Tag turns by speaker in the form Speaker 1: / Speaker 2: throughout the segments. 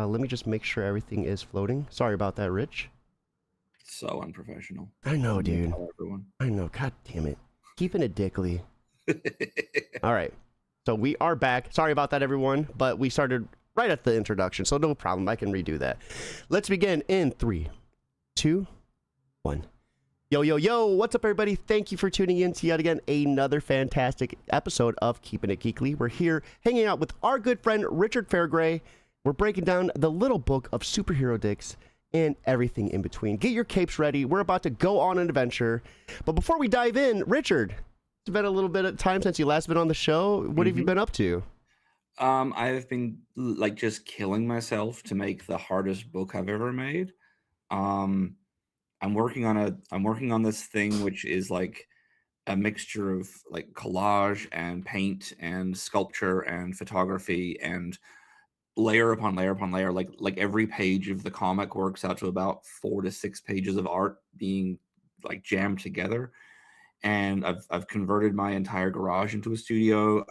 Speaker 1: Let me just make sure everything is floating. Sorry about that, Rich.
Speaker 2: So unprofessional.
Speaker 1: I know,
Speaker 2: I'm gonna
Speaker 1: dude.
Speaker 2: tell everyone.
Speaker 1: I know. God damn it. Keeping it dickly. All right. So we are back. Sorry about that, everyone. But we started right at the introduction, so no problem. I can redo that. Let's begin in 3, 2, 1. Yo, yo, yo. What's up, everybody? Thank you for tuning in to yet again another fantastic episode of Keeping It Geekly. We're here hanging out with our good friend Richard Fairgray. We're breaking down the little book of superhero dicks and everything in between. Get your capes ready. We're about to go on an adventure. But before we dive in, Richard, it's been a little bit of time since you last been on the show. What have you been up to?
Speaker 2: I've been like just killing myself to make the hardest book I've ever made. Um, I'm working on this thing which is like a mixture of like collage and paint and sculpture and photography and layer upon layer upon layer. Like every page of the comic works out to about 4 to 6 pages of art being like jammed together. And I've converted my entire garage into a studio.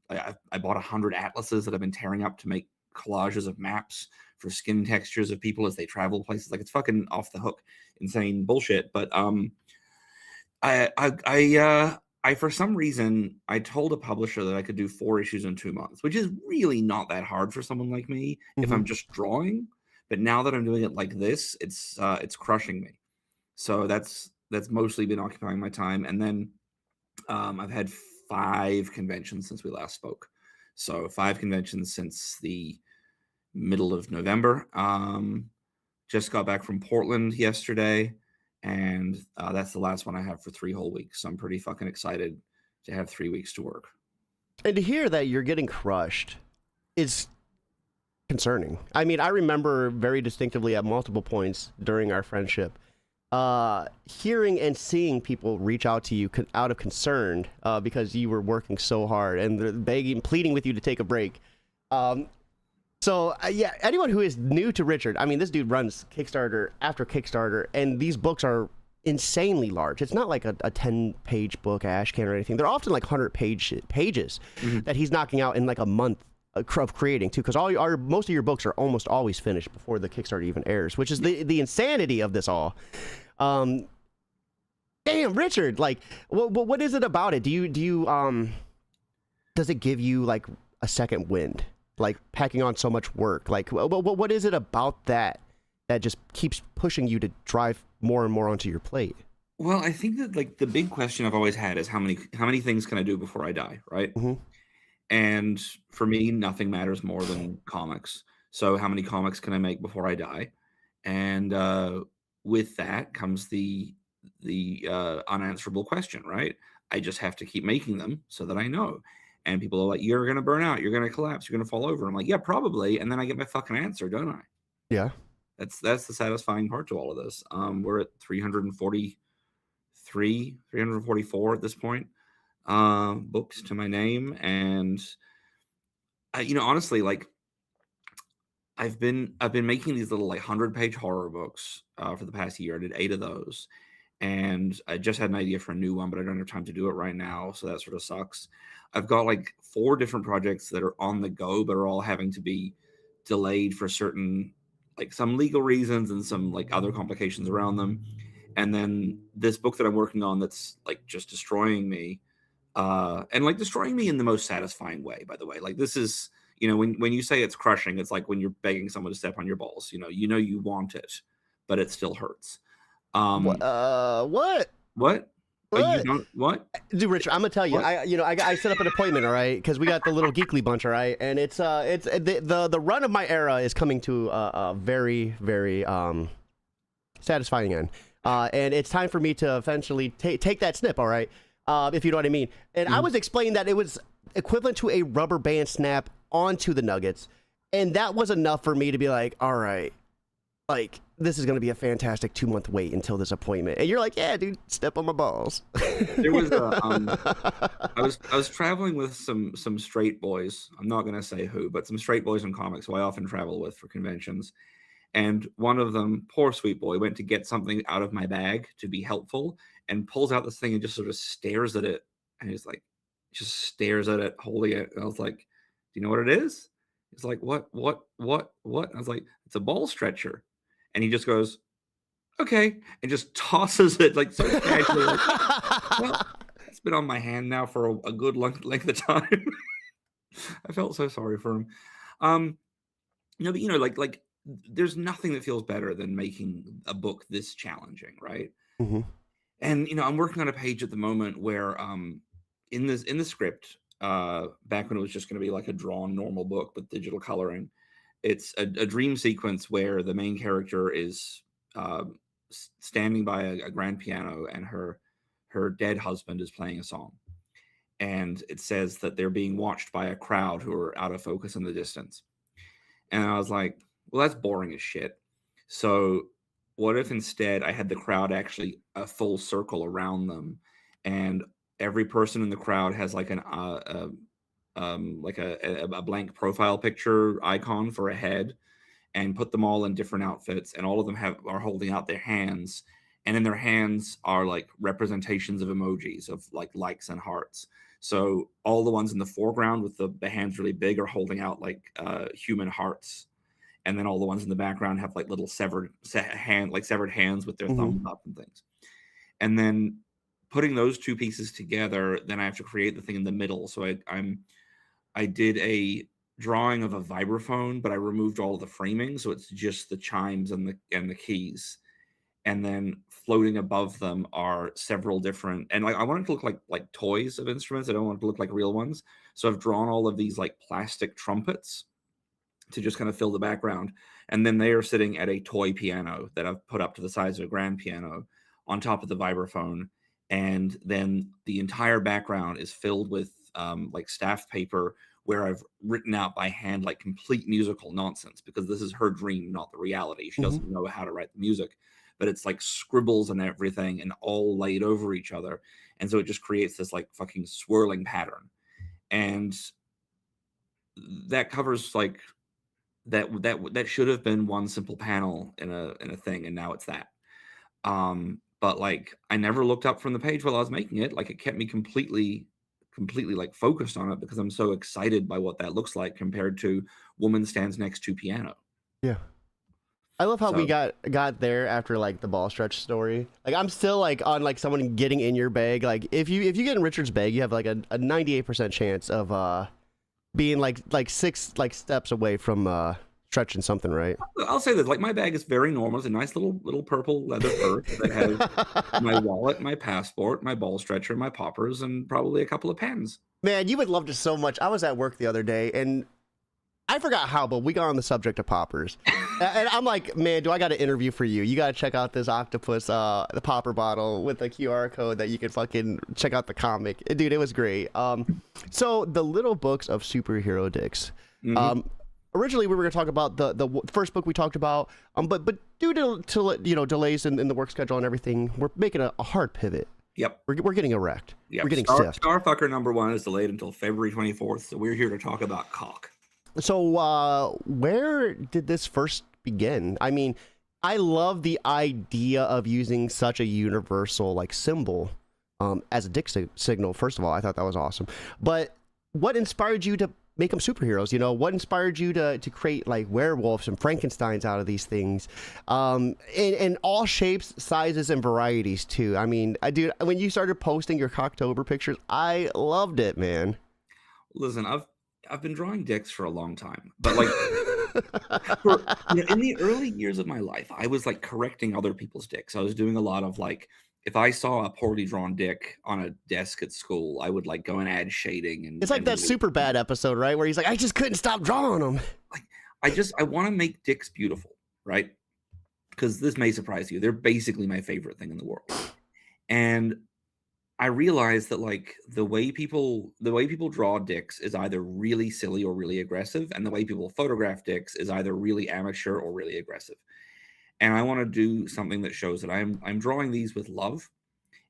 Speaker 2: I bought 100 atlases that I've been tearing up to make collages of maps for skin textures of people as they travel places. Like it's fucking off the hook, insane bullshit. But I for some reason I told a publisher that I could do 4 issues in 2 months, which is really not that hard for someone like me if I'm just drawing. But now that I'm doing it like this, it's crushing me. So that's mostly been occupying my time. And then I've had 5 conventions since we last spoke. So 5 conventions since the middle of November. Just got back from Portland yesterday, and that's the last one I have for 3 whole weeks. So I'm pretty fucking excited to have 3 weeks to work.
Speaker 1: And to hear that you're getting crushed is concerning. I mean, I remember very distinctively at multiple points during our friendship, hearing and seeing people reach out to you out of concern because you were working so hard and they're begging, pleading with you to take a break. So yeah, anyone who is new to Richard, I mean, this dude runs Kickstarter after Kickstarter, and these books are insanely large. It's not like a 10-page book, Ashcan or anything. They're often like 100 pages that he's knocking out in like a month of creating too, because most of your books are almost always finished before the Kickstarter even airs, which is the insanity of this all. Damn, Richard, like, what is it about it? Do you does it give you like a second wind, like packing on so much work? Like, what is it about that just keeps pushing you to drive more and more onto your plate?
Speaker 2: Well, I think that like the big question I've always had is how many things can I do before I die, right? And for me, nothing matters more than comics. So how many comics can I make before I die? And with that comes the unanswerable question, right? I just have to keep making them so that I know. And people are like, "You're gonna burn out. You're gonna collapse. You're gonna fall over." I'm like, "Yeah, probably." And then I get my fucking answer, don't I?
Speaker 1: Yeah.
Speaker 2: That's the satisfying part to all of this. We're at 343, 344 at this point. Books to my name, and honestly, like I've been making these little like 100-page horror books for the past year. I did 8 of those, and I just had an idea for a new one, but I don't have time to do it right now, so that sort of sucks. I've got like 4 different projects that are on the go, but are all having to be delayed for certain, like some legal reasons and some like other complications around them. And then this book that I'm working on that's like just destroying me, and like destroying me in the most satisfying way, by the way. Like this is, when you say it's crushing, it's like when you're begging someone to step on your balls. You want it, but it still hurts.
Speaker 1: What?
Speaker 2: What? Oh, you
Speaker 1: What?
Speaker 2: don't what?
Speaker 1: Dude, Richard, I'm gonna tell you.
Speaker 2: What?
Speaker 1: I set up an appointment, all right, because we got the little geekly bunch, all right, and it's the run of my era is coming to a very very satisfying end, and it's time for me to eventually take that snip, all right, if you know what I mean. And I was explaining that it was equivalent to a rubber band snap onto the nuggets, and that was enough for me to be like, all right, like, this is going to be a fantastic 2-month wait until this appointment. And you're like, yeah, dude, step on my balls.
Speaker 2: There was I was traveling with some straight boys. I'm not going to say who, but some straight boys in comics who I often travel with for conventions. And one of them, poor sweet boy, went to get something out of my bag to be helpful and pulls out this thing and just sort of stares at it. And he's like, just stares at it, holding it. And I was like, do you know what it is? He's like, what? I was like, it's a ball stretcher. And he just goes, okay, and just tosses it like so casually, like, well, it's been on my hand now for a good length of time. I felt so sorry for him. Um, but like there's nothing that feels better than making a book this challenging, right?
Speaker 1: Hmm.
Speaker 2: And I'm working on a page at the moment where in the script, back when it was just going to be like a drawn normal book with digital coloring, it's a dream sequence where the main character is uh, standing by a grand piano, and her dead husband is playing a song, and it says that they're being watched by a crowd who are out of focus in the distance. And I was like, well, that's boring as shit. So what if instead I had the crowd actually a full circle around them, and every person in the crowd has like a blank profile picture icon for a head, and put them all in different outfits, and all of them are holding out their hands, and in their hands are like representations of emojis of like likes and hearts. So all the ones in the foreground with the hands really big are holding out like human hearts, and then all the ones in the background have like little severed hands with their
Speaker 1: Hmm.
Speaker 2: thumbs up and things. And then putting those two pieces together, then I have to create the thing in the middle. So I did a drawing of a vibraphone, but I removed all of the framing, so it's just the chimes and the keys. And then floating above them are several different, and like I want it to look like toys of instruments. I don't want it to look like real ones. So I've drawn all of these like plastic trumpets to just kind of fill the background. And then they are sitting at a toy piano that I've put up to the size of a grand piano on top of the vibraphone. And then the entire background is filled with like staff paper where I've written out by hand like complete musical nonsense, because this is her dream, not the reality. She
Speaker 1: Hmm.
Speaker 2: doesn't know how to write the music, but it's like scribbles and everything and all laid over each other. And so it just creates this like fucking swirling pattern. And that covers like that should have been one simple panel in a thing, and now it's that. But like I never looked up from the page while I was making it. Like it kept me completely like focused on it, because I'm so excited by what that looks like compared to woman stands next to piano.
Speaker 1: Yeah. I love how we
Speaker 2: So
Speaker 1: got there after like the ball stretch story. Like I'm still like on like someone getting in your bag. Like if you get in Richard's bag, you have like a 98% chance of being like six like steps away from stretching something, right?
Speaker 2: I'll say that like my bag is very normal. It's a nice little purple leather purse that has my wallet, my passport, my ball stretcher, my poppers, and probably a couple of pens.
Speaker 1: Man, you would love this so much. I was at work the other day and I forgot how, but we got on the subject of poppers. And I'm like, man, do I got an interview for you? You got to check out this octopus, the popper bottle with the QR code that you can fucking check out the comic. Dude, it was great. So the little books of superhero dicks.
Speaker 2: Hmm.
Speaker 1: Originally we were going to talk about the first book we talked about, but due to delays in the work schedule and everything, we're making a hard pivot.
Speaker 2: Yep.
Speaker 1: We're getting erect.
Speaker 2: Yep.
Speaker 1: We're getting stiff.
Speaker 2: Starfucker #1 is delayed until February 24th, so we're here to talk about cock.
Speaker 1: So, where did this first begin? I mean, I love the idea of using such a universal like symbol as a dick signal. First of all, I thought that was awesome. But what inspired you to make them superheroes? You know, what inspired you to create like werewolves and Frankensteins out of these things, in all shapes, sizes, and varieties too? I mean, dude, when you started posting your Cocktober pictures, I loved it, man.
Speaker 2: Listen, I've been drawing dicks for a long time, but like in the early years of my life, I was like correcting other people's dicks. I was doing a lot of like, if I saw a poorly drawn dick on a desk at school, I would like go and add shading
Speaker 1: It's like that super bad episode, right? Where he's like, I just couldn't stop drawing them.
Speaker 2: like I want to make dicks beautiful, right? Because this may surprise you. They're basically my favorite thing in the world. And I realized that like the way people draw dicks is either really silly or really aggressive, and the way people photograph dicks is either really amateur or really aggressive. And I want to do something that shows that I'm drawing these with love,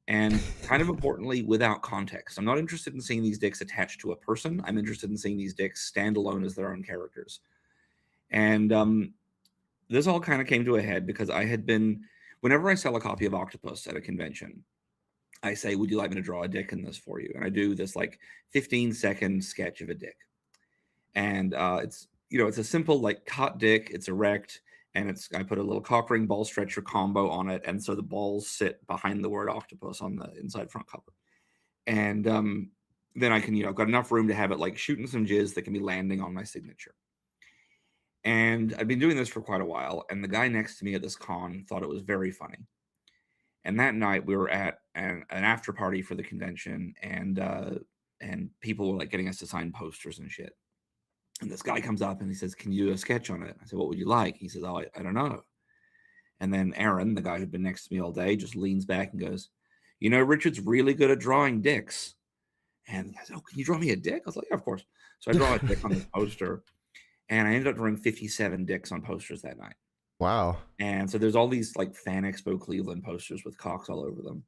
Speaker 2: and kind of importantly, without context. I'm not interested in seeing these dicks attached to a person. I'm interested in seeing these dicks stand alone as their own characters. And this all kind of came to a head because I had been, whenever I sell a copy of Octopus at a convention, I say, would you like me to draw a dick in this for you? And I do this like 15-second sketch of a dick. And it's a simple like cut dick. It's erect, and I put a little cock ring ball stretcher combo on it, and so the balls sit behind the word octopus on the inside front cover. And then I can, I've got enough room to have it like shooting some jizz that can be landing on my signature. And I've been doing this for quite a while, and the guy next to me at this con thought it was very funny. And that night we were at an after party for the convention, and people were like getting us to sign posters and shit. And this guy comes up and he says, "Can you do a sketch on it?" I said, "What would you like?" He says, "Oh, I don't know." And then Aaron, the guy who'd been next to me all day, just leans back and goes, "Richard's really good at drawing dicks." And I said, "Oh, can you draw me a dick?" I was like, "Yeah, of course." So I draw a dick on this poster, and I ended up drawing 57 dicks on posters that night.
Speaker 1: Wow.
Speaker 2: And so there's all these like Fan Expo Cleveland posters with cocks all over them.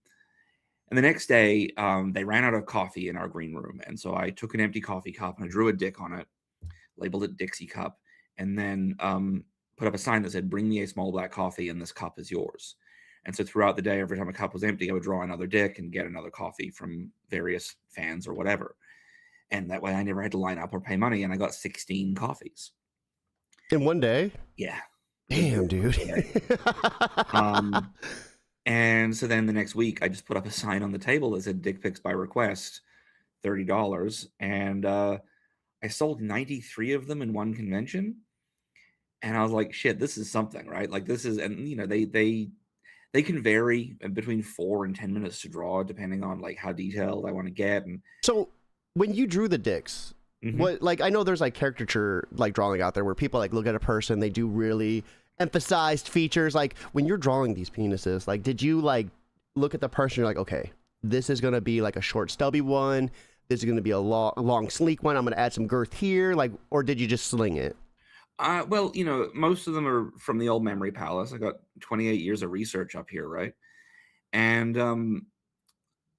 Speaker 2: And the next day, they ran out of coffee in our green room. And so I took an empty coffee cup and I drew a dick on it, labeled it Dixie Cup, and then put up a sign that said, "Bring me a small black coffee and this cup is yours." And so throughout the day, every time a cup was empty, I would draw another dick and get another coffee from various fans or whatever. And that way I never had to line up or pay money. And I got 16 coffees.
Speaker 1: In one day?
Speaker 2: Yeah.
Speaker 1: Damn, dude.
Speaker 2: And so then the next week, I just put up a sign on the table that said "Dick pics by request, $30." And I sold 93 of them in one convention. And I was like, shit, this is something, right? Like this is, and they can vary between 4 and 10 minutes to draw, depending on like how detailed I want to get. And
Speaker 1: so when you drew the dicks, what, like, I know there's like caricature like drawing out there where people like look at a person, they do really emphasized features. Like when you're drawing these penises, like did you like look at the person, you're like, okay, this is gonna be like a short stubby one, this is gonna be a long sleek one, I'm gonna add some girth here, like, or did you just sling it?
Speaker 2: Well, most of them are from the old memory palace. I got 28 years of research up here, right? And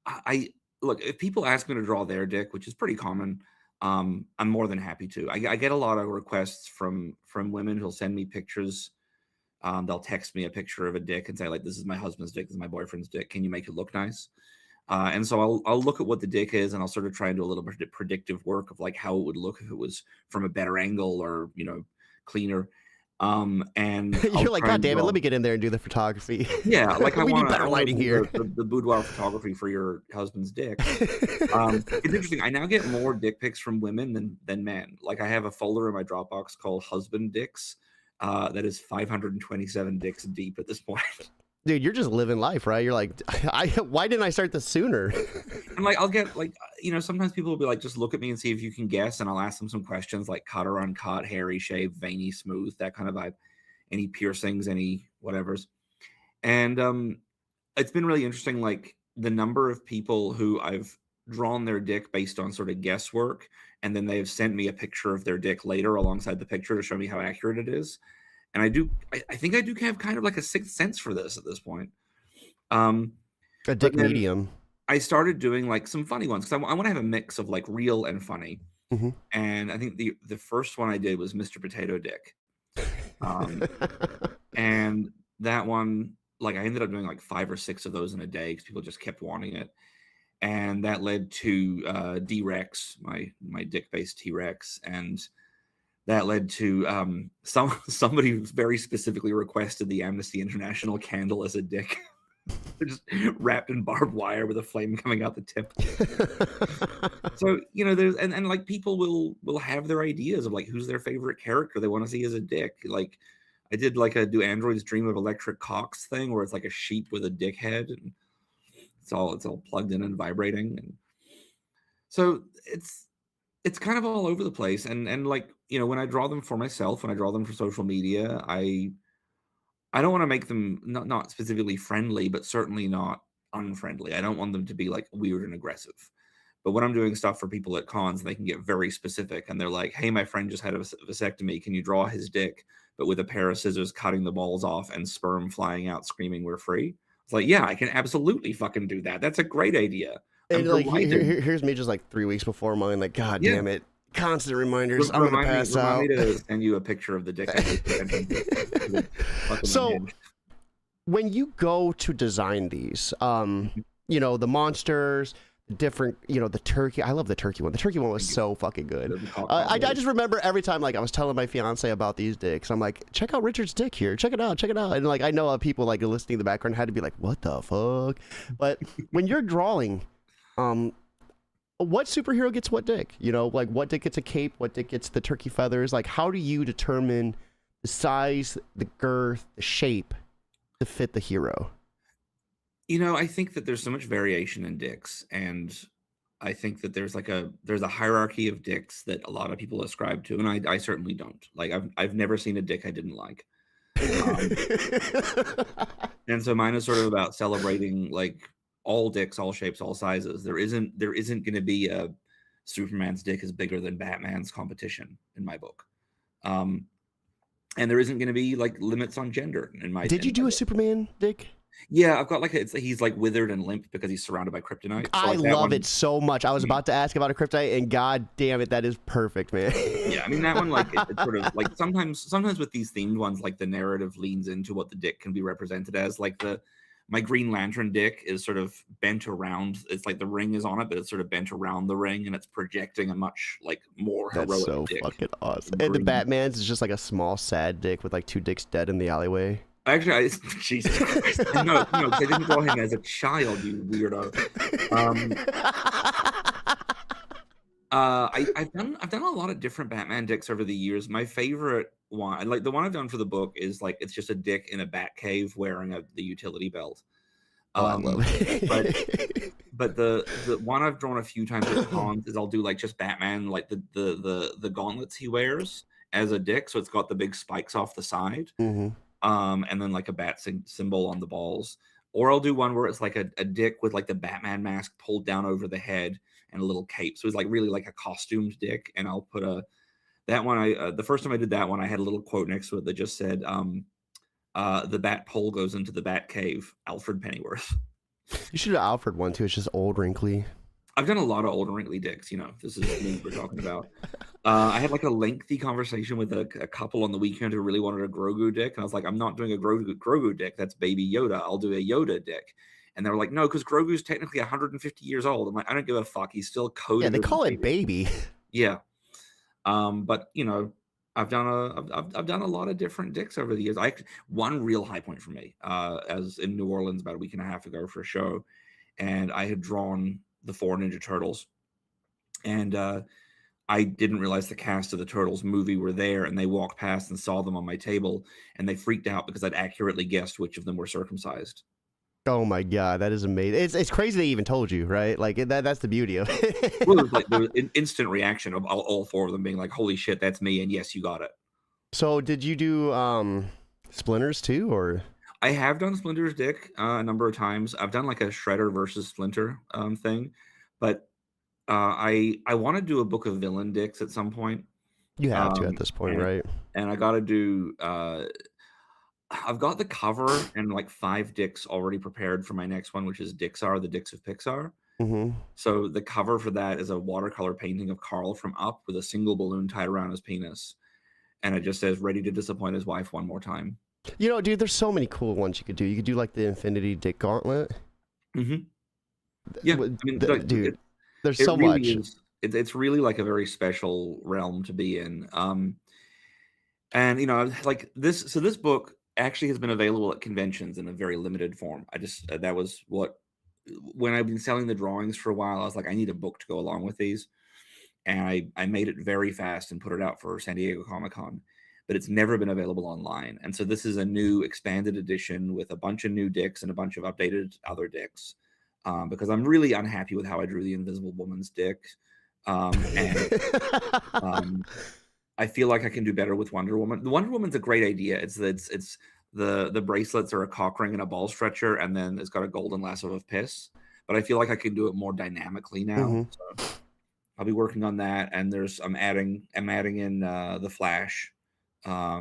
Speaker 2: I look, if people ask me to draw their dick, which is pretty common, I'm more than happy to. I get a lot of requests from women who'll send me pictures. They'll text me a picture of a dick and say, like, "This is my husband's dick, this is my boyfriend's dick. Can you make it look nice?" And so I'll look at what the dick is, and I'll sort of try and do a little bit of predictive work of like how it would look if it was from a better angle or cleaner. And
Speaker 1: you're like, "God damn it, let me get in there and do the photography."
Speaker 2: Yeah, like
Speaker 1: we need better lighting here.
Speaker 2: The boudoir photography for your husband's dick. It's interesting. I now get more dick pics from women than men. Like I have a folder in my Dropbox called "Husband Dicks." That is 527 dicks deep at this point.
Speaker 1: Dude, you're just living life, right? You're like, why didn't I start this sooner?
Speaker 2: And like, I'll get like, sometimes people will be like, "Just look at me and see if you can guess." And I'll ask them some questions like cut or uncut, hairy, shaved, veiny, smooth, that kind of vibe. Any piercings, any whatevers. And it's been really interesting, like the number of people who I've drawn their dick based on sort of guesswork, and then they've sent me a picture of their dick later alongside the picture to show me how accurate it is. And I think I do have kind of like a sixth sense for this at this point.
Speaker 1: A dick medium.
Speaker 2: I started doing like some funny ones because I want to have a mix of like real and funny. And I think the first one I did was Mr. Potato Dick. And that one, like I ended up doing like 5 or 6 of those in a day because people just kept wanting it. And that led to D-Rex, my dick-based T-Rex, and that led to somebody very specifically requested the Amnesty International candle as a dick. Just wrapped in barbed wire with a flame coming out the tip. So there's and like people will have their ideas of like who's their favorite character they want to see as a dick. Like I did like a "Do Androids Dream of Electric Cocks" thing where it's like a sheep with a dick head and it's all plugged in and vibrating. And so it's kind of all over the place. And like when I draw them for myself, when I draw them for social media, I don't want to make them not specifically friendly, but certainly not unfriendly. I don't want them to be like weird and aggressive. But when I'm doing stuff for people at cons, they can get very specific and they're like, "Hey, my friend just had a vasectomy. Can you draw his dick, but with a pair of scissors cutting the balls off and sperm flying out screaming we're free?" It's like, yeah, I can absolutely fucking do that. That's a great idea.
Speaker 1: And like here's me just like 3 weeks before mine, like, God damn it. Constant reminders. I'm gonna pass out.
Speaker 2: Remind me to send you a picture of the dick.
Speaker 1: So when you go to design these, the monsters, different, the turkey. I love the turkey one. The turkey one was so fucking good.
Speaker 2: The
Speaker 1: I just remember every time, like, I was telling my fiance about these dicks, I'm like, check out Richard's dick here. Check it out. And, like, I know people, like, listening in the background had to be like, what the fuck? But when you're drawing, what superhero gets what dick? Like, what dick gets a cape? What dick gets the turkey feathers? Like, how do you determine the size, the girth, the shape to fit the hero?
Speaker 2: I think that there's so much variation in dicks, and I think that there's a hierarchy of dicks that a lot of people ascribe to, and I certainly don't. Like, I've never seen a dick I didn't like. And so mine is sort of about celebrating, like, all dicks, all shapes, all sizes. There isn't going to be a Superman's dick is bigger than Batman's competition in my book. And there isn't going to be, like, limits on gender in my.
Speaker 1: Did you do a Superman dick?
Speaker 2: Yeah, I've got he's like withered and limp because he's surrounded by kryptonite. So,
Speaker 1: I love it so much. I was about to ask about a kryptonite, and god damn it, that is perfect, man.
Speaker 2: Yeah, I mean that one, like, it's sort of like sometimes with these themed ones, like, the narrative leans into what the dick can be represented as. Like my Green Lantern dick is sort of bent around. It's like the ring is on it, but it's sort of bent around the ring, and it's projecting a much, like, more heroic
Speaker 1: That's so
Speaker 2: dick.
Speaker 1: fucking awesome. And the Batman's is just like a small sad dick with like two dicks dead in the alleyway.
Speaker 2: Actually, Jesus Christ. No, I didn't draw him as a child, you weirdo. I've done a lot of different Batman dicks over the years. My favorite one, like the one I've done for the book, is like it's just a dick in a bat cave wearing the utility belt.
Speaker 1: I love it.
Speaker 2: But the one I've drawn a few times with cons is I'll do like just Batman, like the gauntlets he wears as a dick, so it's got the big spikes off the side.
Speaker 1: Mm-hmm.
Speaker 2: And then like a bat symbol on the balls. Or I'll do one where it's like a dick with like the Batman mask pulled down over the head and a little cape. So it's like really like a costumed dick. And I'll put that one. The first time I did that one, I had a little quote next to it that just said, "The bat pole goes into the bat cave." Alfred Pennyworth.
Speaker 1: You should have Alfred one too. It's just old, wrinkly.
Speaker 2: I've done a lot of old and wrinkly dicks. This is me we're talking about. I had like a lengthy conversation with a couple on the weekend who really wanted a Grogu dick. And I was like, I'm not doing a Grogu dick. That's Baby Yoda. I'll do a Yoda dick. And they were like, no, because Grogu's technically 150 years old. I'm like, I don't give a fuck. He's still coded.
Speaker 1: Yeah, they call it baby.
Speaker 2: Yeah. But I've done a lot of different dicks over the years. One real high point for me, as in New Orleans about a week and a half ago for a show, and I had drawn the 4 Ninja Turtles, and I didn't realize the cast of the Turtles movie were there, and they walked past and saw them on my table, and they freaked out because I'd accurately guessed which of them were circumcised.
Speaker 1: Oh my god, that is amazing! It's crazy they even told you, right? Like that's the beauty of it.
Speaker 2: Well, there was an instant reaction of all 4 of them being like, "Holy shit, that's me!" And yes, you got it.
Speaker 1: So, did you do Splinters too, or?
Speaker 2: I have done Splinter's dick a number of times. I've done like a Shredder versus Splinter thing, but I want to do a book of villain dicks at some point.
Speaker 1: You have to at this point, right?
Speaker 2: And I got to do. I've got the cover and like 5 dicks already prepared for my next one, which is Dixar, the Dicks of Pixar.
Speaker 1: Mm-hmm.
Speaker 2: So the cover for that is a watercolor painting of Carl from Up with a single balloon tied around his penis, and it just says, "Ready to disappoint his wife one more time."
Speaker 1: Dude, there's so many cool ones you could do. You could do like the Infinity Dick Gauntlet.
Speaker 2: Mm-hmm. Yeah, I mean,
Speaker 1: dude, there's so
Speaker 2: really
Speaker 1: much.
Speaker 2: It's really like a very special realm to be in. And like this. So this book actually has been available at conventions in a very limited form. I just that was when I've been selling the drawings for a while, I was like, I need a book to go along with these, and I made it very fast and put it out for San Diego Comic-Con. But it's never been available online. And so this is a new expanded edition with a bunch of new dicks and a bunch of updated other dicks, because I'm really unhappy with how I drew the Invisible Woman's dick. And I feel like I can do better with Wonder Woman. The Wonder Woman's a great idea. It's the bracelets are a cock ring and a ball stretcher, and then it's got a golden lasso of piss. But I feel like I can do it more dynamically now.
Speaker 1: Mm-hmm.
Speaker 2: So I'll be working on that. And I'm adding in the Flash. I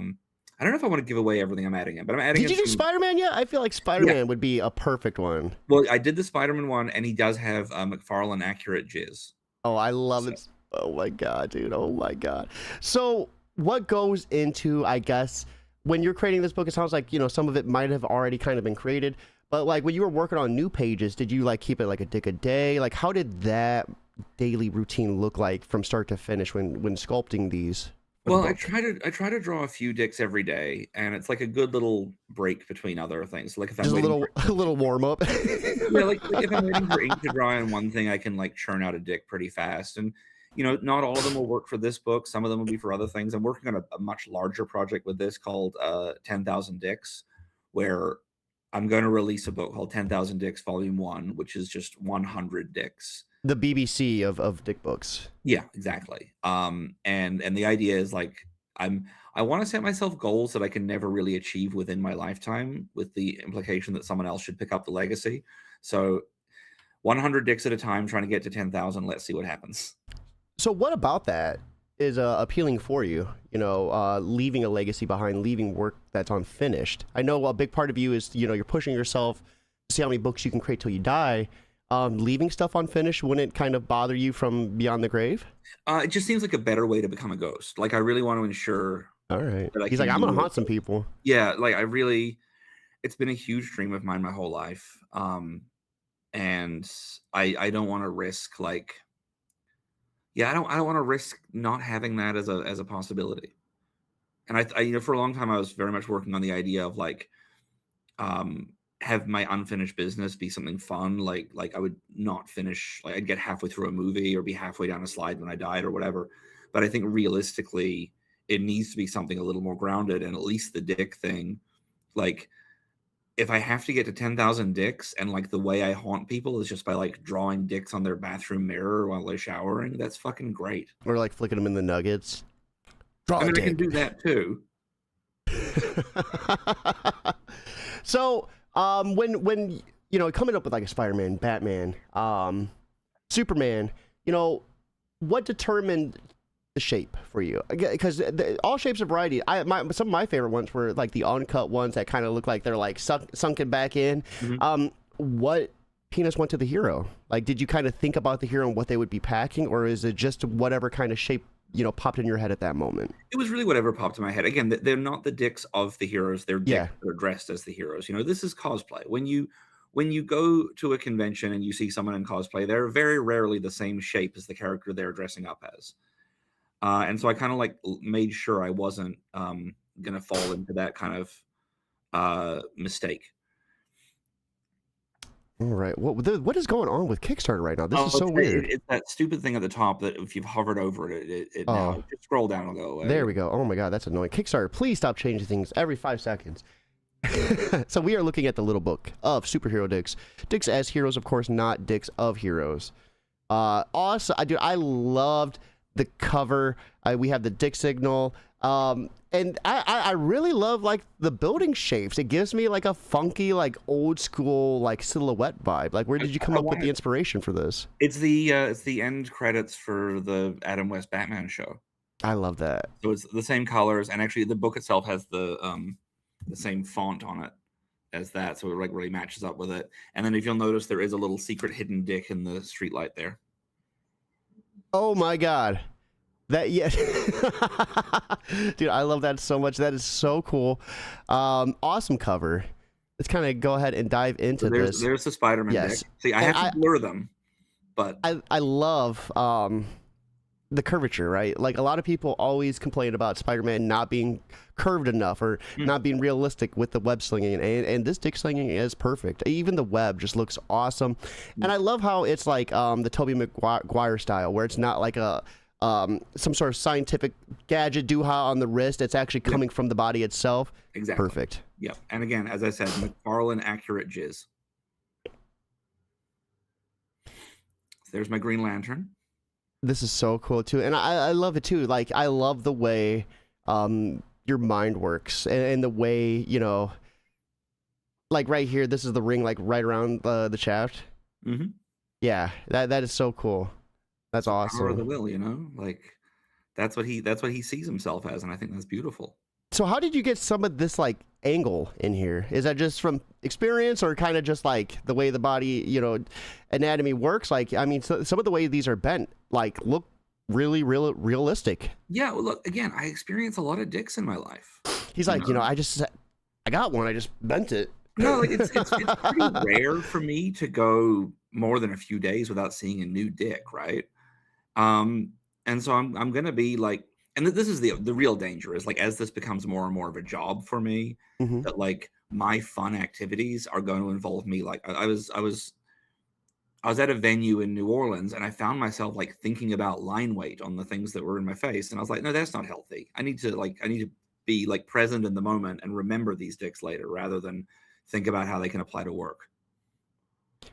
Speaker 2: don't know if I want to give away everything I'm adding in, but I'm adding.
Speaker 1: Did you do Spider-Man yet? I feel like Spider-Man would be a perfect one.
Speaker 2: Well, I did the Spider-Man one, and he does have McFarlane accurate jizz.
Speaker 1: Oh, I love it. Oh my god, dude. Oh my god. So what goes into, I guess, when you're creating this book? It sounds like some of it might have already kind of been created, But like when you were working on new pages, did you like keep it like a dick a day? Like how did that daily routine look like from start to finish when sculpting these for the
Speaker 2: Well,
Speaker 1: book?
Speaker 2: I try to draw a few dicks every day, and it's like a good little break between other things. Like if I'm
Speaker 1: Just a
Speaker 2: waiting for
Speaker 1: little a little warm up.
Speaker 2: yeah, like if I'm waiting for ink to dry on one thing, I can like churn out a dick pretty fast. And not all of them will work for this book. Some of them will be for other things. I'm working on a much larger project with this called 10,000 Dicks, where I'm going to release a book called 10,000 Dicks Volume 1, which is just 100 dicks.
Speaker 1: The BBC of dick books.
Speaker 2: Yeah, exactly. And the idea is like I want to set myself goals that I can never really achieve within my lifetime, with the implication that someone else should pick up the legacy. So 100 dicks at a time, trying to get to 10,000. Let's see what happens.
Speaker 1: So what about that is appealing for you? Leaving a legacy behind, leaving work that's unfinished. I know a big part of you is you're pushing yourself to see how many books you can create till you die. Leaving stuff unfinished, wouldn't it kind of bother you from beyond the grave?
Speaker 2: It just seems like a better way to become a ghost. Like I really want to ensure
Speaker 1: All right.
Speaker 2: that I
Speaker 1: He's
Speaker 2: can
Speaker 1: like, I'm gonna
Speaker 2: do
Speaker 1: haunt
Speaker 2: it.
Speaker 1: some people.
Speaker 2: Yeah, like it's been a huge dream of mine my whole life. And I don't want to risk like, yeah, I don't want to risk not having that as a possibility. And for a long time I was very much working on the idea of like, have my unfinished business be something fun. Like I would not finish, like I'd get halfway through a movie or be halfway down a slide when I died or whatever. But I think realistically, it needs to be something a little more grounded. And at least the dick thing, like if I have to get to 10,000 dicks and like the way I haunt people is just by like drawing dicks on their bathroom mirror while they're showering, that's fucking great.
Speaker 1: Or like flicking them in the nuggets. Draw
Speaker 2: I mean,
Speaker 1: a
Speaker 2: I can
Speaker 1: dick.
Speaker 2: do that too.
Speaker 1: So, when coming up with like a Spider-Man, Batman, Superman, what determined the shape for you? Because all shapes of variety. Some of my favorite ones were like the uncut ones that kind of look like they're like sunken back in.
Speaker 2: Mhm.
Speaker 1: What penis went to the hero? Like, did you kind of think about the hero and what they would be packing, or is it just whatever kind of shape popped in your head at that moment?
Speaker 2: It was really whatever popped in my head. Again, they're not the dicks of the heroes. They're
Speaker 1: Yeah.
Speaker 2: dicks that are dressed as the heroes. This is cosplay. When you go to a convention and you see someone in cosplay, they're very rarely the same shape as the character they're dressing up as. And so I kind of like made sure I wasn't gonna fall into that kind of mistake.
Speaker 1: All right. What is going on with Kickstarter right now? This is so weird.
Speaker 2: It's that stupid thing at the top that if you've hovered over it, it now
Speaker 1: Oh.
Speaker 2: just scroll down, it'll go away.
Speaker 1: There we go. Oh my God, that's annoying. Kickstarter, please stop changing things every 5 seconds. So we are looking at the little book of superhero dicks. Dicks as heroes, of course, not dicks of heroes. Also, I loved the cover. We have the dick signal. And I really love like the building shapes. It gives me like a funky, like old school, like silhouette vibe. Like, where did you come up with the inspiration for this?
Speaker 2: It's the end credits for the Adam West Batman show.
Speaker 1: I love that.
Speaker 2: So it's the same colors, and actually the book itself has the same font on it as that, so it like really matches up with it. And then if you'll notice, there is a little secret hidden dick in the streetlight there.
Speaker 1: Oh my God. That, yeah. Dude, I love that so much. That is so cool. Awesome cover. Let's kind of go ahead and dive into this.
Speaker 2: There's the Spider-Man
Speaker 1: Yes.
Speaker 2: dick. See, I have to blur them, but
Speaker 1: I love the curvature, right? Like a lot of people always complain about Spider-Man not being curved enough or not being realistic with the web slinging, and this dick slinging is perfect. Even the web just looks awesome. And I love how it's like the Tobey Maguire style, where it's not like a some sort of scientific gadget dooha on the wrist. It's actually coming from the body itself.
Speaker 2: exactly.
Speaker 1: Perfect.
Speaker 2: Yeah, and again, as I said, McFarlane accurate jizz. There's my Green Lantern.
Speaker 1: This is so cool too, and I love it too. Like I love the way your mind works, and the way like right here, this is the ring, like right around the shaft.
Speaker 2: Mm-hmm.
Speaker 1: Yeah, that is so cool. That's
Speaker 2: Power of the
Speaker 1: awesome.
Speaker 2: will, like that's what he sees himself as, and I think that's beautiful.
Speaker 1: So how did you get some of this like angle in here? Is that just from experience, or kind of just like the way the body, anatomy works? Like, I mean, some of the way these are bent, like, look really realistic.
Speaker 2: Yeah, well, look, again, I experience a lot of dicks in my life.
Speaker 1: He's like, I got one, I just bent it.
Speaker 2: No, like it's pretty rare for me to go more than a few days without seeing a new dick, right? Um, and so I'm gonna be like, and this is the real danger is like as this becomes more and more of a job for me,
Speaker 1: Hmm.
Speaker 2: that like my fun activities are going to involve me. Like I was at a venue in New Orleans and I found myself like thinking about line weight on the things that were in my face, and I was like, no, that's not healthy. I need to be like present in the moment and remember these dicks later rather than think about how they can apply to work.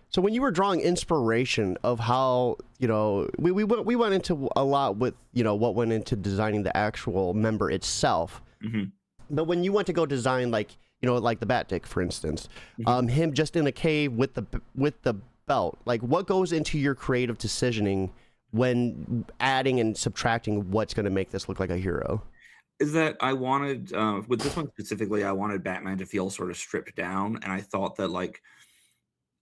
Speaker 1: So when you were drawing inspiration of how, we went into a lot with, what went into designing the actual member itself.
Speaker 2: Hmm.
Speaker 1: But when you went to go design, like, like the bat dick, for instance,
Speaker 2: Hmm.
Speaker 1: him just in a cave with the belt, like what goes into your creative decisioning when adding and subtracting what's going to make this look like a hero?
Speaker 2: Is that I wanted with this one specifically, I wanted Batman to feel sort of stripped down, and I thought that like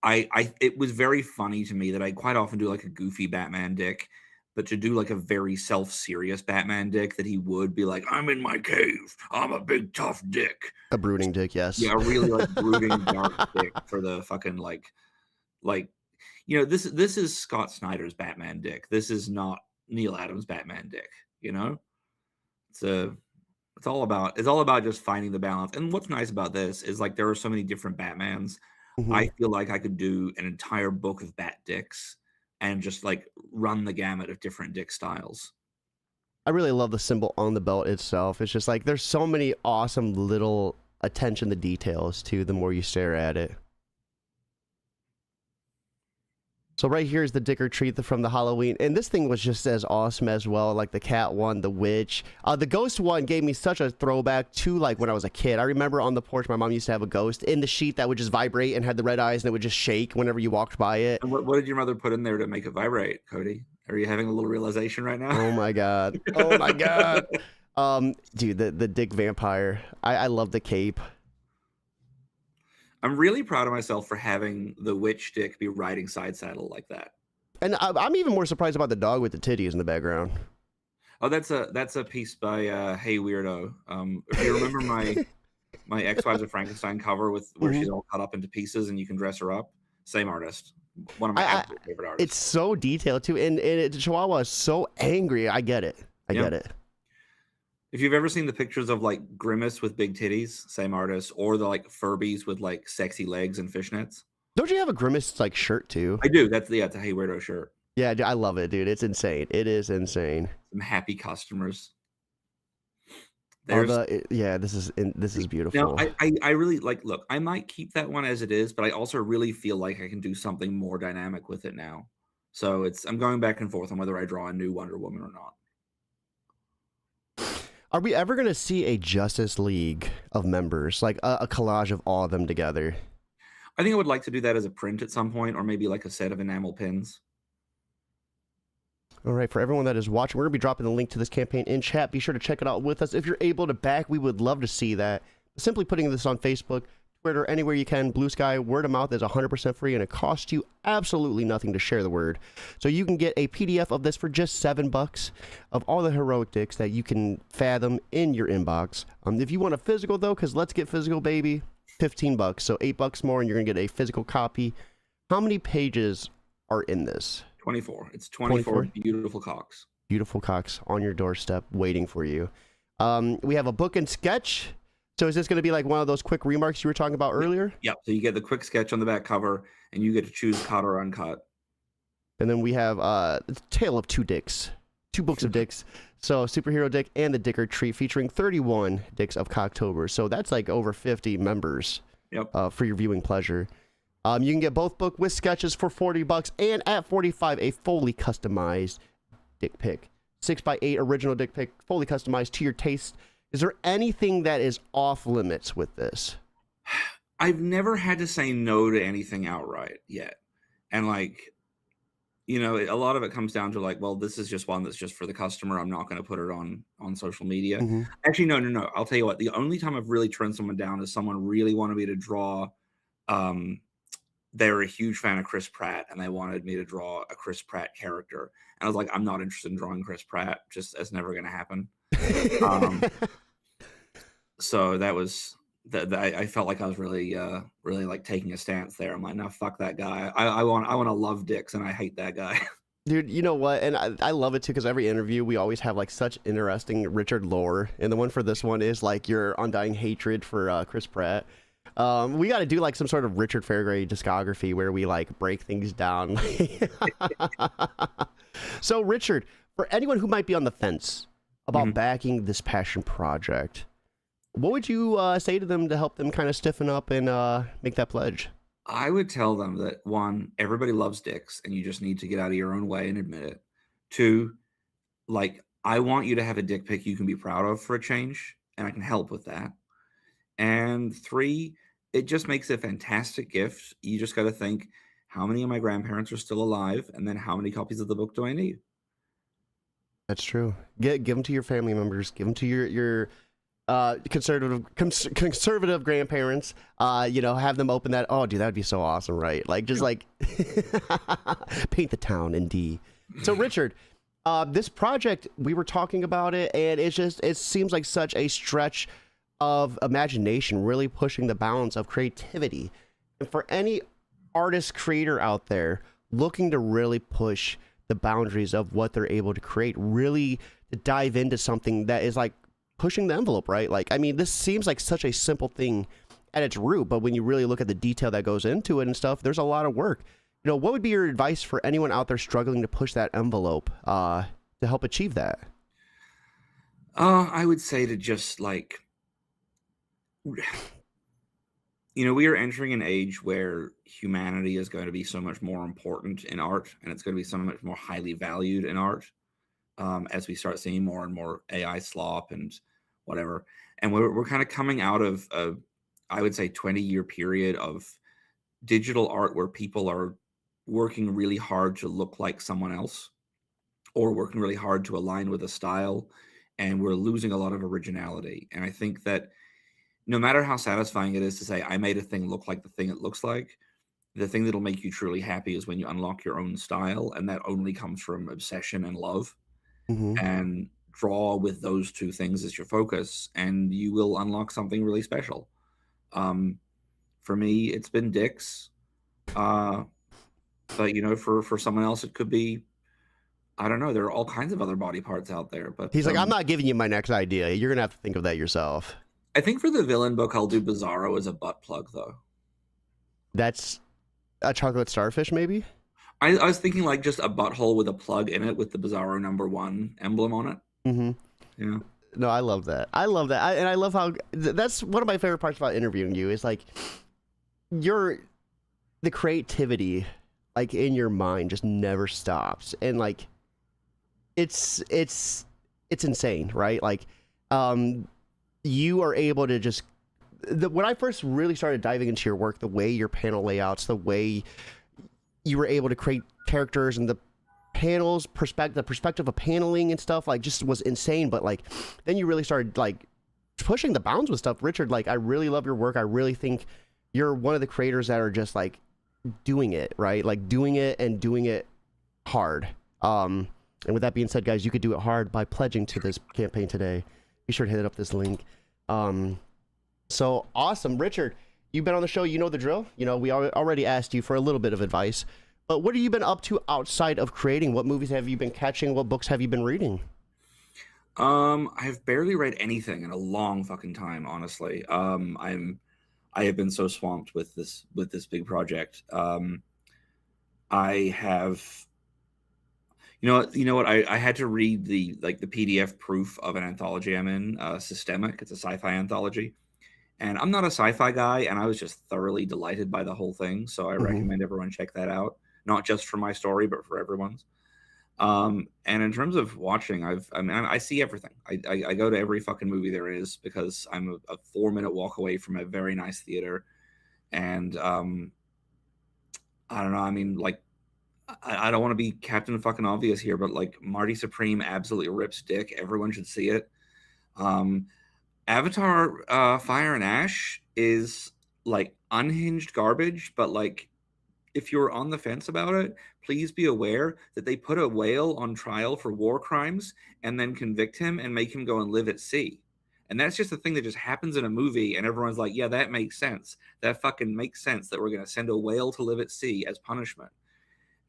Speaker 2: I it was very funny to me that I quite often do like a goofy Batman dick, but to do like a very self-serious Batman dick that he would be like, "I'm in my cave. I'm a big tough dick."
Speaker 1: A brooding dick, yes.
Speaker 2: Yeah, a really like brooding dark dick for the fucking like this is Scott Snyder's Batman dick. This is not Neil Adams' Batman dick, you know? It's a it's all about just finding the balance. And what's nice about this is like there are so many different Batmans.
Speaker 1: Hmm.
Speaker 2: I feel like I could do an entire book of Bat dicks and just like run the gamut of different dick styles.
Speaker 1: I really love the symbol on the belt itself. It's just like there's so many awesome little attention to details too, the more you stare at it. So right here is the Dick or Treat from the Halloween, and this thing was just as awesome as well. Like the cat one, the witch, the ghost one gave me such a throwback to like when I was a kid. I remember on the porch, my mom used to have a ghost in the sheet that would just vibrate and had the red eyes, and it would just shake whenever you walked by it.
Speaker 2: And what did your mother put in there to make it vibrate, Cody? Are you having a little realization right now?
Speaker 1: Oh my god! Oh my god! Dude, the Dick vampire. I love the cape.
Speaker 2: I'm really proud of myself for having the witch dick be riding side saddle like that.
Speaker 1: And I'm even more surprised about the dog with the titties in the background.
Speaker 2: Oh, that's a piece by Hey Weirdo. If you remember my Ex-Wives of Frankenstein cover with where
Speaker 1: Mhm.
Speaker 2: she's all cut up into pieces and you can dress her up, same artist, one of my
Speaker 1: I,
Speaker 2: absolute favorite
Speaker 1: it's
Speaker 2: artists.
Speaker 1: so detailed too, and Chihuahua is so angry. I get it. I
Speaker 2: Yeah.
Speaker 1: get it.
Speaker 2: If you've ever seen the pictures of like Grimace with big titties, same artist, or the like Furbies with like sexy legs and fishnets.
Speaker 1: Don't you have a Grimace like shirt too?
Speaker 2: I do. It's a Hey Weirdo shirt.
Speaker 1: Yeah, I love it, dude. It's insane. It is insane.
Speaker 2: Some happy customers.
Speaker 1: Oh,
Speaker 2: There's
Speaker 1: this is
Speaker 2: now
Speaker 1: beautiful.
Speaker 2: I really like look, I might keep that one as it is, but I also really feel like I can do something more dynamic with it now. So I'm going back and forth on whether I draw a new Wonder Woman or not.
Speaker 1: Are we ever gonna see a Justice League of members, like a collage of all of them together?
Speaker 2: I think I would like to do that as a print at some point, or maybe like a set of enamel pins.
Speaker 1: All right, for everyone that is watching, we're gonna be dropping the link to this campaign in chat. Be sure to check it out with us. If you're able to back, we would love to see that. Simply putting this on Facebook, Twitter, anywhere you can, Blue Sky, word of mouth is 100% free, and it costs you absolutely nothing to share the word. So you can get a PDF of this for just $7 of all the heroic dicks that you can fathom in your inbox. If you want a physical though, because let's get physical, baby, $15. So $8 more, and you're gonna get a physical copy. How many pages are in this?
Speaker 2: 24. It's 24 beautiful cocks.
Speaker 1: Beautiful cocks on your doorstep waiting for you. We have a book and sketch. So is this going to be like one of those quick remarks you were talking about earlier?
Speaker 2: Yep. So you get the quick sketch on the back cover, and you get to choose cut or uncut.
Speaker 1: And then we have the Tale of Two Dicks. 2 books of dicks. So Superhero Dick and the Dick or Treat, featuring 31 dicks of Cocktober. So that's like over 50 members.
Speaker 2: Yep.
Speaker 1: For your viewing pleasure. You can get both book with sketches for $40, and at $45, a fully customized dick pic. 6x8 original dick pic, fully customized to your taste. Is there anything that is off limits with this?
Speaker 2: I've never had to say no to anything outright yet. And like, a lot of it comes down to like, well, this is just one that's just for the customer. I'm not going to put it on social media.
Speaker 1: Mm-hmm.
Speaker 2: Actually, no. I'll tell you what, the only time I've really turned someone down is someone really wanted me to draw, they were a huge fan of Chris Pratt, and they wanted me to draw a Chris Pratt character. And I was like, I'm not interested in drawing Chris Pratt. Just that's never going to happen. So that was I felt like I was really, really like taking a stance there. I'm like, no, fuck that guy. I want to love dicks, and I hate that guy.
Speaker 1: Dude, you know what? And I love it too because every interview we always have like such interesting Richard lore, and the one for this one is like your undying hatred for Chris Pratt. We got to do like some sort of Richard Fairgray discography where we like break things down. So, Richard, for anyone who might be on the fence about
Speaker 2: Mhm.
Speaker 1: backing this passion project, what would you say to them to help them kind of stiffen up and make that pledge?
Speaker 2: I would tell them that one, everybody loves dicks, and you just need to get out of your own way and admit it. Two, like, I want you to have a dick pic you can be proud of for a change, and I can help with that. And three, it just makes a fantastic gift. You just got to think, how many of my grandparents are still alive, and then how many copies of the book do I need?
Speaker 1: That's true. Give them to your family members. Give them to your conservative grandparents. Have them open that. Oh, dude, that'd be so awesome, right? Like just like paint the town in D. So, Richard, this project we were talking about it, and it seems like such a stretch of imagination, really pushing the bounds of creativity. And for any artist creator out there looking to really push the boundaries of what they're able to create, really to dive into something that is like pushing the envelope, right? Like, I mean, this seems like such a simple thing at its root, but when you really look at the detail that goes into it and stuff, there's a lot of work. What would be your advice for anyone out there struggling to push that envelope to help achieve that?
Speaker 2: I would say to just like, we are entering an age where humanity is going to be so much more important in art, and it's going to be so much more highly valued in art, as we start seeing more and more AI slop and whatever. And we're kind of coming out of a, I would say, 20-year period of digital art where people are working really hard to look like someone else or working really hard to align with a style, and we're losing a lot of originality. And I think that no matter how satisfying it is to say, I made a thing look like the thing it looks like, the thing that'll make you truly happy is when you unlock your own style. And that only comes from obsession and love.
Speaker 1: Mm-hmm.
Speaker 2: And draw with those two things as your focus, and you will unlock something really special. For me, it's been dicks. Uh, but for someone else, it could be, I don't know. There are all kinds of other body parts out there. But
Speaker 1: He's like, I'm not giving you my next idea. You're gonna have to think of that yourself.
Speaker 2: I think for the villain book, I'll do Bizarro as a butt plug, though.
Speaker 1: That's a chocolate starfish, maybe?
Speaker 2: I was thinking like just a butthole with a plug in it with the Bizarro #1 emblem on it.
Speaker 1: Mm-hmm.
Speaker 2: Yeah.
Speaker 1: No, I love that. I love that. And I love how that's one of my favorite parts about interviewing you is like the creativity like in your mind just never stops. And like it's insane, right? Like you are able to just when I first really started diving into your work, the way your panel layouts, the way you were able to create characters and the perspective of paneling and stuff like just was insane. But like then you really started like pushing the bounds with stuff. Richard, like I really love your work. I really think you're one of the creators that are just like doing it right, like doing it and doing it hard. And with that being said, guys, you could do it hard by pledging to this campaign today. Be sure to hit up this link. So awesome. Richard, you've been on the show, you know the drill. We already asked you for a little bit of advice, but what have you been up to outside of creating? What movies have you been catching? What books have you been reading?
Speaker 2: I've barely read anything in a long fucking time, honestly. I have been so swamped with this big project. I have, you know what? I had to read the PDF proof of an anthology I'm in, Systemic. It's a sci-fi anthology. And I'm not a sci-fi guy, and I was just thoroughly delighted by the whole thing. So I recommend everyone check that out, not just for my story, but for everyone's. And in terms of watching, I see everything. I go to every fucking movie there is because I'm a 4-minute walk away from a very nice theater. And I don't know. I mean, like, I don't want to be Captain fucking Obvious here, but like Marty Supreme absolutely rips dick. Everyone should see it. Avatar Fire and Ash is like unhinged garbage, but like if you're on the fence about it, please be aware that they put a whale on trial for war crimes and then convict him and make him go and live at sea. And that's just a thing that just happens in a movie, and everyone's like, yeah, that makes sense. That fucking makes sense that we're going to send a whale to live at sea as punishment.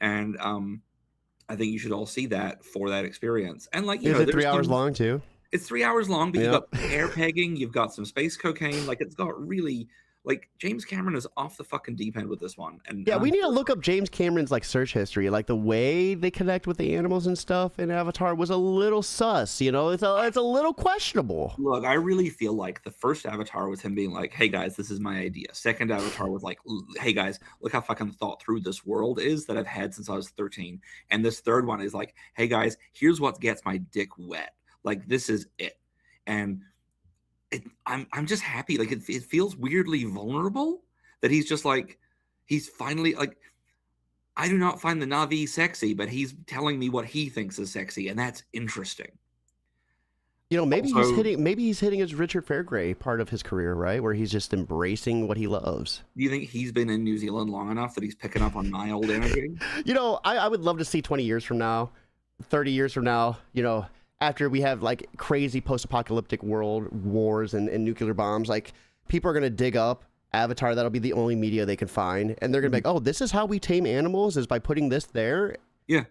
Speaker 2: And I think you should all see that for that experience. And like,
Speaker 1: Is it 3 hours long too?
Speaker 2: It's 3 hours long, but
Speaker 1: Yep.
Speaker 2: you've got hair pegging, you've got some space cocaine. Like, it's got really, like, James Cameron is off the fucking deep end with this one. And
Speaker 1: yeah, we need to look up James Cameron's like search history. Like the way they connect with the animals and stuff in Avatar was a little sus. You know, it's a little questionable.
Speaker 2: Look, I really feel like the first Avatar was him being like, "Hey guys, this is my idea." Second Avatar was like, "Hey guys, look how fucking thought through this world is that I've had since I was 13." And this third one is like, "Hey guys, here's what gets my dick wet. Like, this is it." And I'm just happy. Like, it feels weirdly vulnerable that he's just like, he's finally like, I do not find the Na'vi sexy, but he's telling me what he thinks is sexy, and that's interesting.
Speaker 1: You know, maybe
Speaker 2: Also,
Speaker 1: he's hitting his Richard Fairgray part of his career, right? Where he's just embracing what he loves.
Speaker 2: do you think he's been in New Zealand long enough that he's picking up on my old energy?
Speaker 1: You know, I would love to see 20 years from now, 30 years from now, you know, after we have like crazy post-apocalyptic world wars and nuclear bombs, like people are going to dig up Avatar. That'll be the only media they can find. And they're going to be like, oh, this is how we tame animals, is by putting this there.
Speaker 2: Yeah.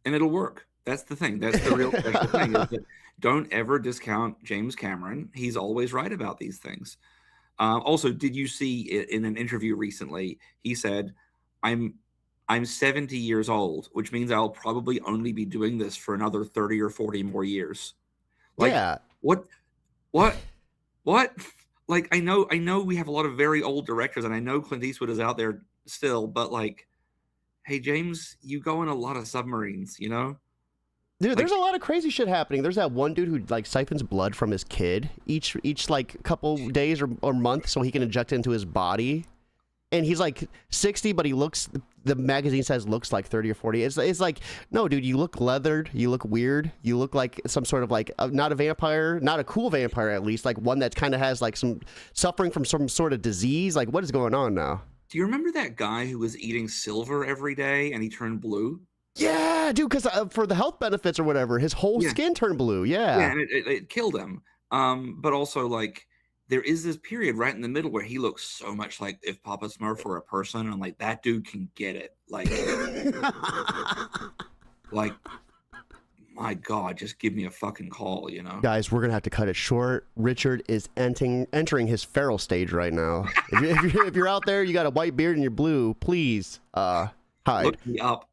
Speaker 2: And it'll work. That's the thing. That's the real special thing, is that don't ever discount James Cameron. He's always right about these things. Also, did you see in an interview recently, he said, I'm 70 years old, which means I'll probably only be doing this for another 30 or 40 more years. Like,
Speaker 1: Yeah.
Speaker 2: what? Like, I know we have a lot of very old directors, and I know Clint Eastwood is out there still, but like, hey, James, you go in a lot of submarines, you know?
Speaker 1: Dude,
Speaker 2: Like,
Speaker 1: there's a lot of crazy shit happening. There's that one dude who like siphons blood from his kid each like couple days or month so he can inject it into his body. And he's like 60, but he looks, the magazine says looks like 30 or 40. It's like, no, dude, you look leathered. You look weird. You look like some sort of like, not a vampire, not a cool vampire at least, like one that kind of has like some suffering from some sort of disease. Like, what is going on now?
Speaker 2: do you remember that guy who was eating silver every day and he turned blue?
Speaker 1: Yeah, dude, because for the health benefits or whatever, his whole
Speaker 2: Yeah.
Speaker 1: skin turned blue.
Speaker 2: Yeah,
Speaker 1: Yeah.
Speaker 2: and it killed him. But also, like, there is this period right in the middle where he looks so much like if Papa Smurf were a person, and like that dude can get it. Like, my God, just give me a fucking call, you know?
Speaker 1: Guys, we're going to have to cut it short. Richard is entering his feral stage right now. If you're out there, you got a white beard and you're blue, please hide.
Speaker 2: Look me up.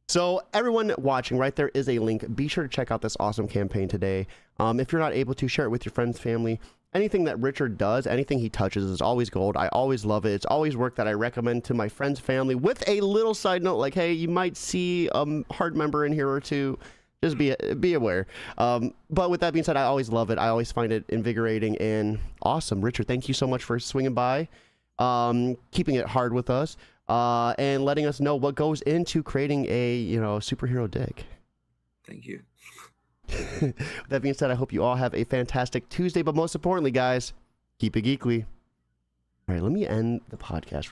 Speaker 1: So everyone watching, right, there is a link. Be sure to check out this awesome campaign today. If you're not able to, share it with your friends, family. Anything that Richard does, anything he touches is always gold. I always love it. It's always work that I recommend to my friends, family, with a little side note like, hey, you might see a hard member in here or two. Just be aware. But with that being said, I always love it. I always find it invigorating and awesome. Richard, thank you so much for swinging by, keeping it hard with us, and letting us know what goes into creating a, superhero dick.
Speaker 2: Thank you.
Speaker 1: With that being said, I hope you all have a fantastic Tuesday, but most importantly, guys, keep it geekly. All right, let me end the podcast.